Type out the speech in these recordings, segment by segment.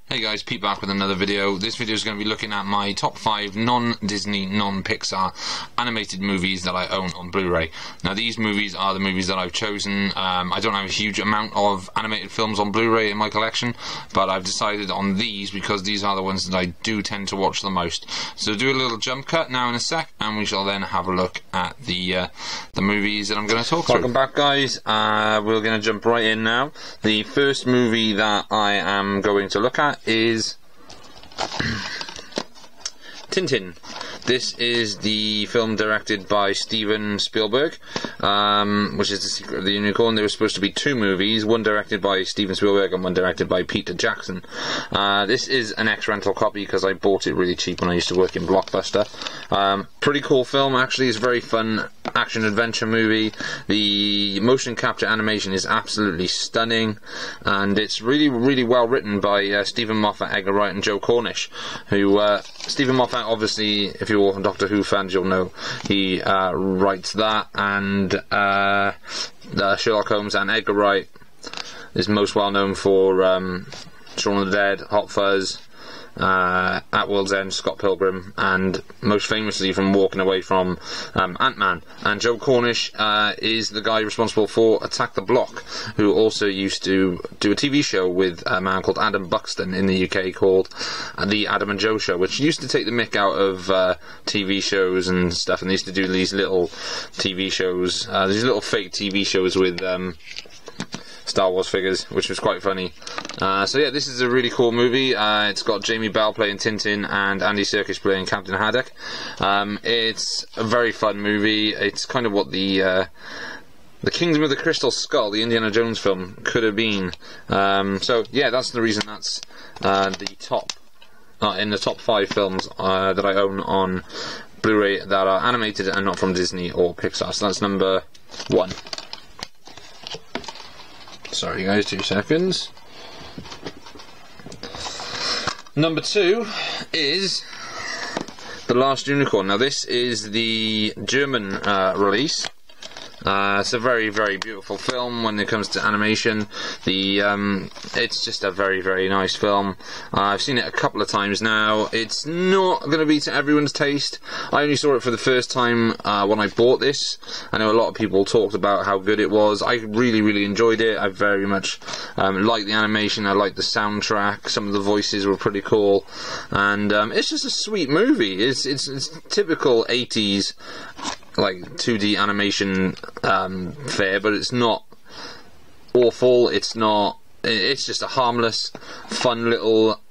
Hey guys, Pete back with another video. This video is going to be looking at my top 5 non-Disney, non-Pixar animated movies that I own on Blu-ray. Now these movies are the movies that I've chosen. I don't have a huge amount of animated films on Blu-ray in my collection, but I've decided on these because these are the ones that I do tend to watch the most. So do a little jump cut now in a sec, and we shall then have a look at the movies that I'm going to talk through. Welcome back guys, we're going to jump right in now. The first movie that I am going to look at is Tintin. This is the film directed by Steven Spielberg, which is The Secret of the Unicorn. There were supposed to be 2 movies, one directed by Steven Spielberg and one directed by Peter Jackson. This is an ex-rental copy because I bought it really cheap when I used to work in Blockbuster. Pretty cool film actually. It's a very fun action-adventure movie. The motion capture animation is absolutely stunning, and it's really, really well written by Stephen Moffat, Edgar Wright and Joe Cornish, who, Stephen Moffat, obviously, if you're Doctor Who fans, you'll know he writes that, and Sherlock Holmes, and Edgar Wright is most well known for Shaun of the Dead, Hot Fuzz, At World's End, Scott Pilgrim, and most famously from walking away from Ant-Man. And Joe Cornish is the guy responsible for Attack the Block, who also used to do a TV show with a man called Adam Buxton in the UK called The Adam and Joe Show, which used to take the mick out of TV shows and stuff, and they used to do these little TV shows, these little fake TV shows with Star Wars figures, which was quite funny. So yeah, this is a really cool movie. It's got Jamie Bell playing Tintin and Andy Serkis playing Captain Haddock. It's a very fun movie. It's kind of what the Kingdom of the Crystal Skull, the Indiana Jones film, could have been. So yeah, that's the reason that's the top in the top 5 films that I own on Blu-ray that are animated and not from Disney or Pixar. So that's number 1. Sorry guys, 2 seconds. Number 2 is The Last Unicorn. Now this is the German release. It's a very, very beautiful film when it comes to animation. It's just a very, very nice film. I've seen it a couple of times now. It's not going to be to everyone's taste. I only saw it for the first time when I bought this. I know a lot of people talked about how good it was. I really, really enjoyed it. I very much liked the animation. I liked the soundtrack. Some of the voices were pretty cool, and it's just a sweet movie. It's typical 80s. Like 2D animation fare, but it's not awful. It's just a harmless, fun little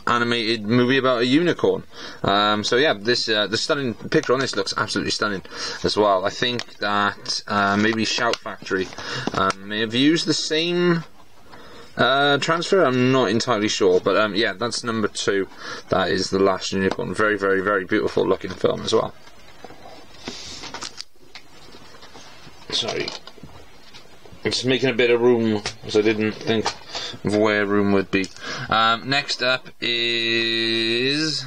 animated movie about a unicorn. So yeah, this the stunning picture on this looks absolutely stunning as well. I think that maybe Shout Factory may have used the same transfer. I'm not entirely sure, but yeah, that's number 2. That is The Last Unicorn. Very, very, very beautiful looking film as well. Sorry, I'm just making a bit of room because I didn't think of where room would be. Next up is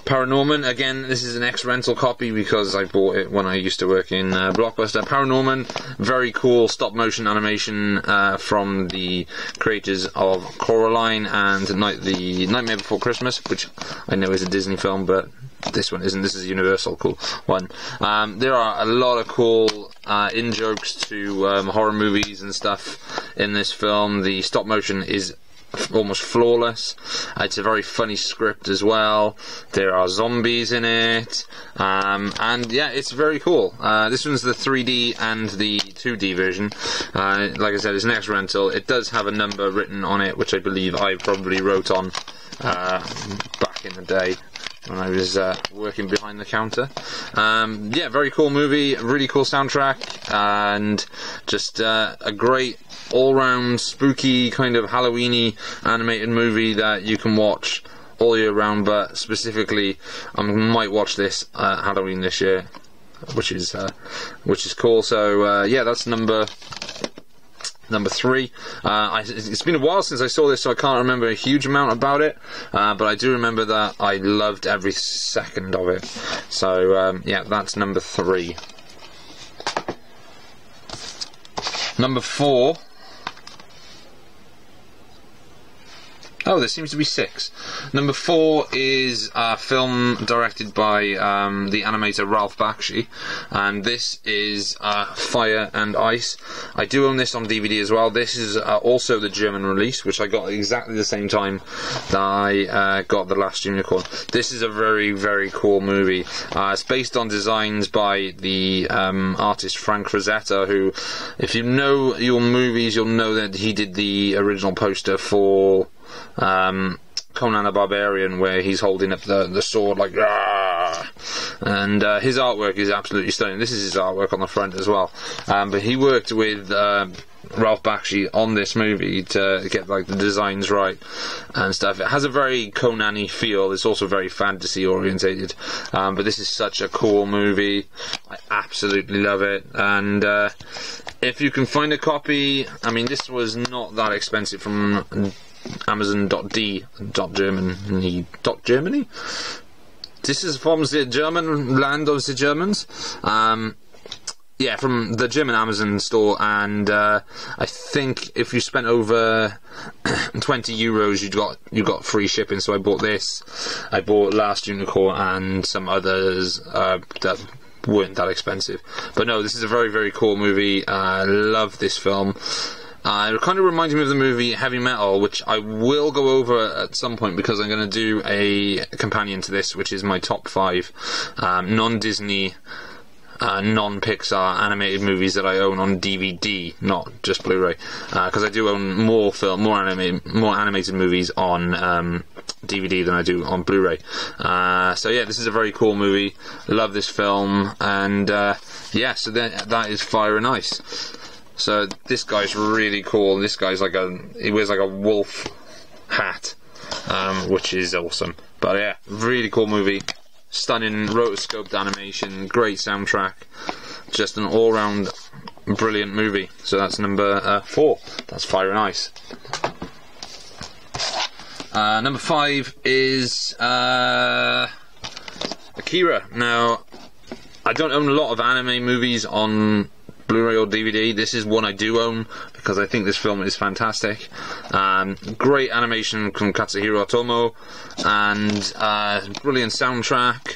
Paranorman. Again, this is an ex-rental copy because I bought it when I used to work in Blockbuster. Paranorman, very cool stop-motion animation from the creators of Coraline and The Nightmare Before Christmas, which I know is a Disney film, but this one isn't. This is a Universal cool one. There are a lot of cool in-jokes to horror movies and stuff in this film. The stop motion is almost flawless. It's a very funny script as well. There are zombies in it, and yeah, it's very cool. This one's the 3D and the 2D version. Like I said, it's an ex-rental. It does have a number written on it, which I believe I probably wrote on back in the day when I was working behind the counter. Yeah, very cool movie, really cool soundtrack, and just a great all-round spooky kind of Halloween-y animated movie that you can watch all year round, but specifically I might watch this Halloween this year, which is cool. So yeah, that's number 3. It's been a while since I saw this, so I can't remember a huge amount about it, but I do remember that I loved every second of it. So yeah, that's number 3. Number 4 Oh, there seems to be 6. Number 4 is a film directed by the animator Ralph Bakshi, and this is Fire and Ice. I do own this on DVD as well. This is also the German release, which I got at exactly the same time that I got The Last Unicorn. This is a very, very cool movie. It's based on designs by the artist Frank Frazetta, who, if you know your movies, you'll know that he did the original poster for Conan the Barbarian, where he's holding up the sword like Argh! And his artwork is absolutely stunning. This is his artwork on the front as well, but he worked with Ralph Bakshi on this movie to get like the designs right and stuff. It has a very Conan-y feel. It's also very fantasy orientated, but this is such a cool movie. I absolutely love it. And if you can find a copy, I mean, this was not that expensive from Amazon.Germany. This is from the German land of the Germans. Yeah, from the German Amazon store, and I think if you spent over €20, you got free shipping. So I bought this. I bought Last Unicorn and some others that weren't that expensive. But no, this is a very, very cool movie. I love this film. It kind of reminds me of the movie Heavy Metal, which I will go over at some point because I'm going to do a companion to this, which is my top 5 Non Disney, non Pixar animated movies that I own on DVD, not just Blu-ray, because I do own more animated movies on DVD than I do on Blu-ray. So yeah, this is a very cool movie. Love this film, and yeah, so that is Fire and Ice. So this guy's really cool. This guy's he wears like a wolf hat, which is awesome. But yeah, really cool movie. Stunning rotoscoped animation, great soundtrack, just an all-round brilliant movie. So that's number 4. That's Fire and Ice. Number 5 is Akira. Now, I don't own a lot of anime movies on Blu-ray or DVD. This is one I do own because I think this film is fantastic. Great animation from Katsuhiro Otomo, and brilliant soundtrack.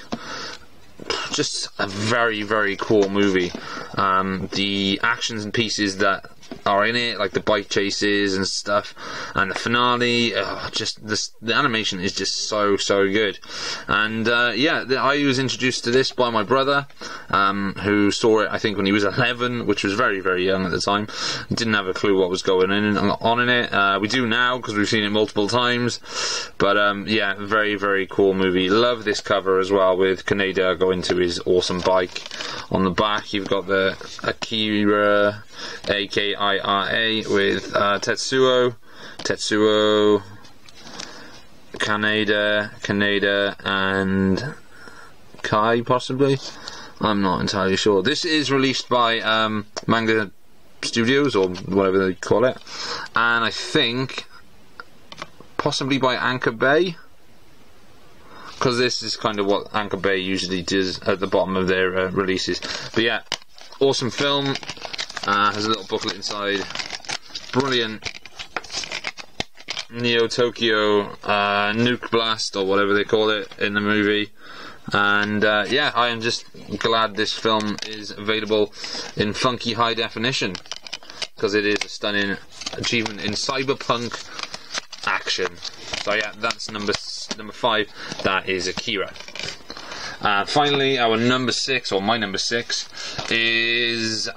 Just a very, very cool movie. The actions and pieces that are in it, like the bike chases and stuff, and the finale, the animation is just so good. And yeah, I was introduced to this by my brother, who saw it I think when he was 11, which was very, very young at the time. Didn't have a clue what was going on in it. We do now because we've seen it multiple times. But yeah, very, very cool movie. Love this cover as well, with Kaneda going to his awesome bike. On the back you've got the Akira, Akira, with Tetsuo, Kaneda, and Kai, possibly. I'm not entirely sure. This is released by Manga Studios, or whatever they call it, and I think possibly by Anchor Bay, because this is kind of what Anchor Bay usually does at the bottom of their releases. But yeah, awesome film. Has a little booklet inside. Brilliant Neo Tokyo nuke blast, or whatever they call it in the movie. And yeah, I am just glad this film is available in funky high definition, because it is a stunning achievement in cyberpunk action. So yeah, that's number 5. That is Akira. Finally, our number 6, or my number 6, is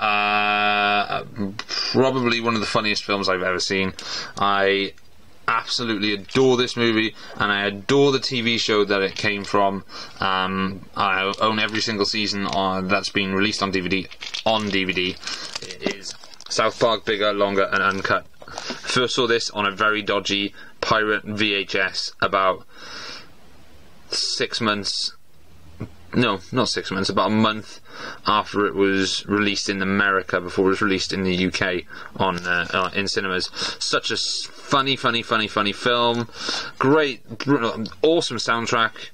probably one of the funniest films I've ever seen. I absolutely adore this movie, and I adore the TV show that it came from. I own every single season that's been released on DVD. It is South Park, Bigger, Longer and Uncut. First saw this on a very dodgy pirate VHS about 6 months. No, not 6 months, about a month after it was released in America, before it was released in the UK in cinemas. Such a funny film. Great, awesome soundtrack,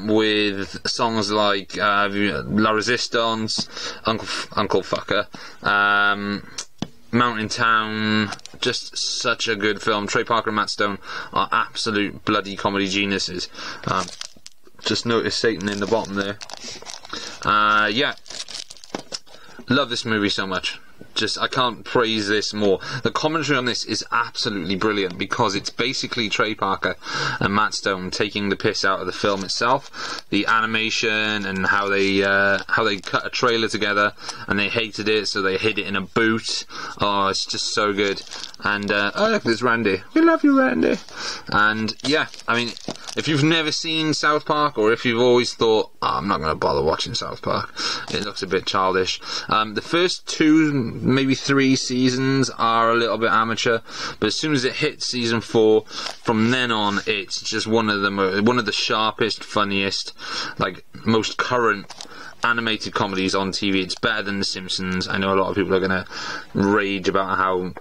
with songs like La Resistance, Uncle Fucker, Mountain Town, just such a good film. Trey Parker and Matt Stone are absolute bloody comedy geniuses. Just noticed Satan in the bottom there. Yeah, love this movie so much. Just, I can't praise this more. The commentary on this is absolutely brilliant because it's basically Trey Parker and Matt Stone taking the piss out of the film itself, the animation and how they cut a trailer together and they hated it, so they hid it in a boot. Oh, it's just so good. And oh look, there's Randy. We love you, Randy. And yeah, I mean, if you've never seen South Park, or if you've always thought, oh, I'm not going to bother watching South Park, it looks a bit childish. The first 2, maybe 3 seasons are a little bit amateur, but as soon as it hits season 4, from then on, it's just one of the sharpest, funniest, like most current animated comedies on TV. It's better than The Simpsons. I know a lot of people are going to rage about how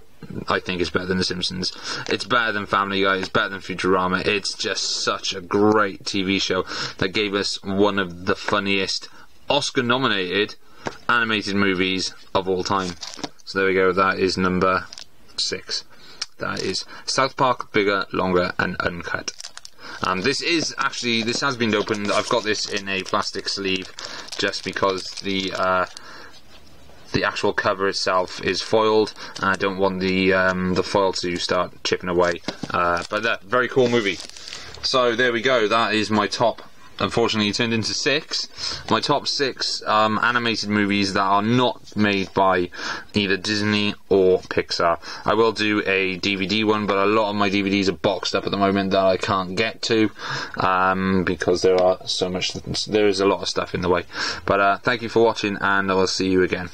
I think it's better than The Simpsons. It's better than Family Guy. It's better than Futurama. It's just such a great TV show that gave us one of the funniest Oscar-nominated animated movies of all time. So there we go. That is number 6. That is South Park, Bigger, Longer, and Uncut. This has been opened. I've got this in a plastic sleeve just because the actual cover itself is foiled. I don't want the foil to start chipping away. But that very cool movie. So there we go. That is my top. Unfortunately, it turned into 6. My top 6 animated movies that are not made by either Disney or Pixar. I will do a DVD one, but a lot of my DVDs are boxed up at the moment that I can't get to because there is a lot of stuff in the way. But thank you for watching, and I will see you again.